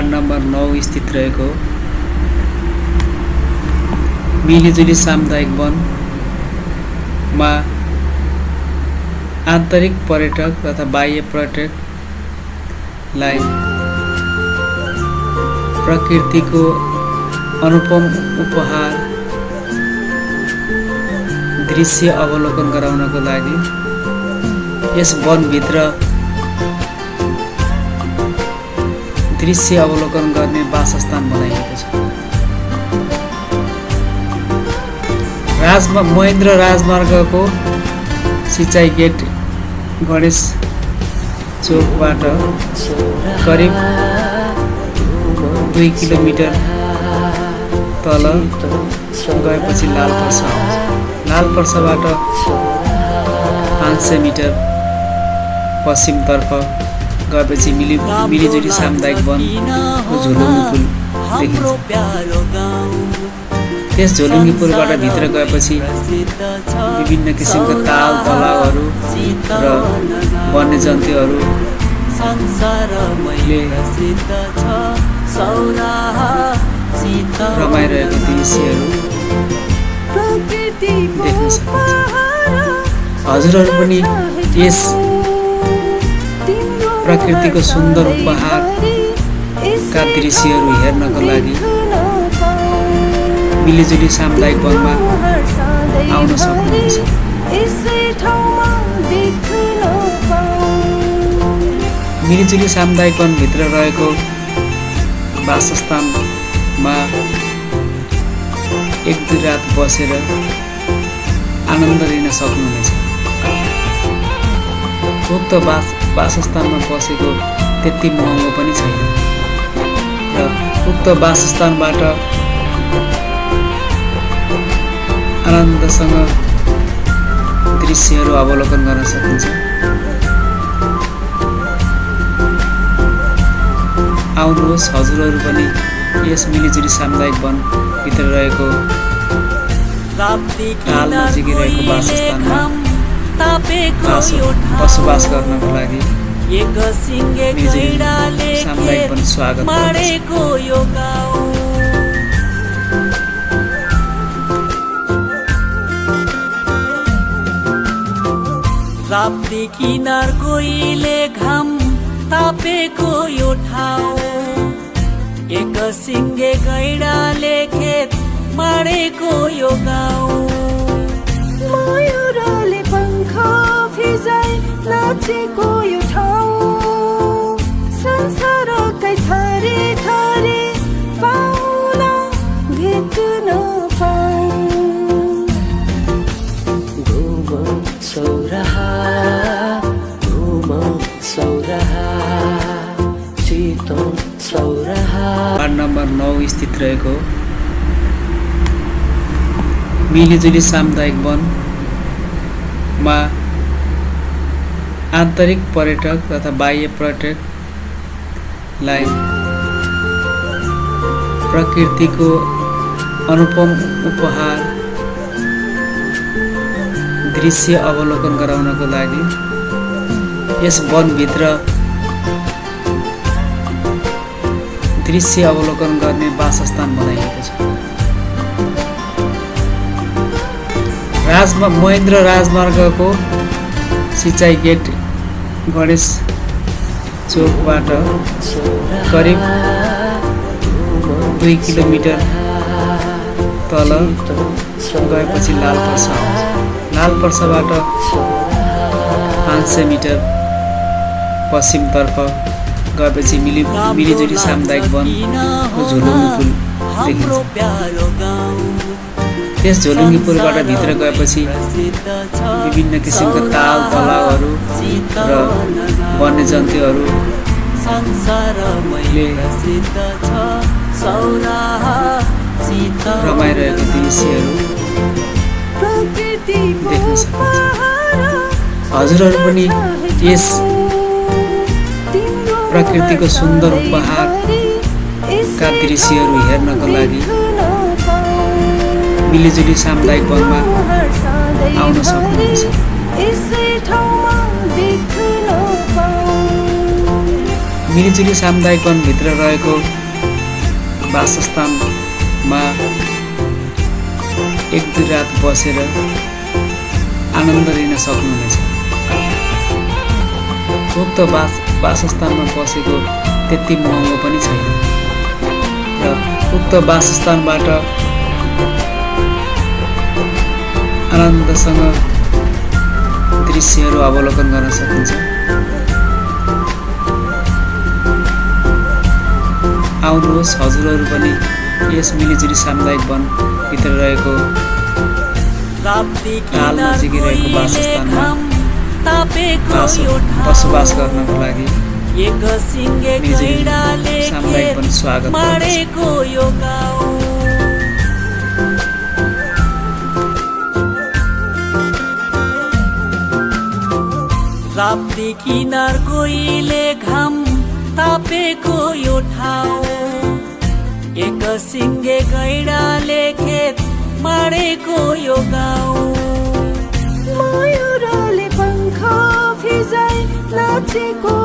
Ward number 9 स्थित रहेको मिलिजुली सामुदायिक वनमा आन्तरिक पर्यटक तथा बाह्य पर्यटकलाई प्रकृतिको अनुपम उपहार दृश्य अवलोकन गराउनको लागि यस वनभित्र दृश्य अवलोकन गर्ने वासस्थान बनाइएको छ। महेन्द्र राजमार्गको सिँचाइ गेट गणेश चोकबाट करिब 2 किलोमिटर तल गएपछि लालपर्सा आउँछ। लालपर्साबाट 500 मिटर पश्चिमतर्फ गएपछि मिलिजुली सामुदायिक वनको झोलुङ्गी पुल देखिन्छ। त्यस झोलुङ्गी पुलबाट भित्र गएपछि विभिन्न किसिमका ताल तलाउहरू र वन्यजन्तुहरूले रमाइरहेको दृश्यहरू देख्न सक्नुहुन्छ। हजुरहरू पनि यस प्रकृतिको सुन्दर उपहारका दृश्यहरू हेर्नको लागि मिलिजुली सामुदायिक वनमा आउन सक्नुहुन्छ। मिलिजुली सामुदायिक वनभित्र रहेको वासस्थानमा 1-2 रात बसेर आनन्द लिन सक्नुहुनेछ। उक्त वासस्थानमा बसेको त्यति महँगो पनि छैन र उक्त वासस्थानबाट आनन्दसँग दृश्यहरू अवलोकन गर्न सकिन्छ। आउनुहोस् हजुरहरू पनि यस मिलिजुली सामुदायिक वनभित्र रहेको ताल नजिकै रहेको वासस्थानमा बसोबास गर्नको लागि मिलिजुली सामुदायिक वन स्वागत गर्दछ। राप्ती किनार कोइले घाम तापेको यो ठाउँ, एक सिङ्गे गैडाले खेत माडेको यो गाउँ, मयूरले पंख फिजाइ नाचेको यो ठाउँ, संसारकै थरी थरी पाउला भेट्न पाऊँ। घुमौँ सौराहा चितौँ सौराहा। वार्ड नम्बर 9 स्थित रहेको मिलिजुली सामुदायिक वनमा आन्तरिक पर्यटक तथा बाह्य पर्यटकलाई प्रकृतिको अनुपम उपहार दृश्य अवलोकन गराउनको लागि यस वनभित्र दृश्य अवलोकन गर्ने वासस्थान बनाइएको छ। महेन्द्र राजमार्गको सिँचाइ गेट गणेश चोकबाट करिब 2 किलोमिटर तल गएपछि लालपर्सा आउँछ। लालपर्साबाट 500 मिटर पश्चिमतर्फ गएपछि मिलिजुली सामुदायिक वनको झोलुङ्गी पुल देखिन्छ। त्यस झोलुङ्गी पुलबाट भित्र गएपछि विभिन्न किसिमका ताल तलाउहरू र वन्यजन्तुहरूले रमाइरहेको दृश्यहरू देख्न सक्नुहुन्छ। हजुरहरू पनि यस प्रकृतिको सुन्दर उपहारका दृश्यहरू हेर्नको लागि मिलिजुली सामुदायिक वनमा आउन सक्नुहुन्छ। मिलिजुली सामुदायिक वनभित्र रहेको वासस्थानमा 1-2 रात बसेर आनन्द लिन सक्नुहुनेछ। उक्त वासस्थानमा बसेको त्यति महँगो पनि छैन र उक्त वासस्थानबाट आनन्दसँग दृश्यहरू अवलोकन गर्न सकिन्छ। आउनुहोस् हजुरहरू पनि यस मिलिजुली सामुदायिक वनभित्र रहेको ताल नजिकै रहेको वासस्थानमा बसोबास गर्नको लागि मिलिजुली सामुदायिक वन स्वागत गर्दछ। राप्ती किनार कोइले घाम तापेको यो ठाउँ, एक सिङ्गे गैडाले खेत माडेको यो गाउँ। मयूरले पंख फिजाई नाचेको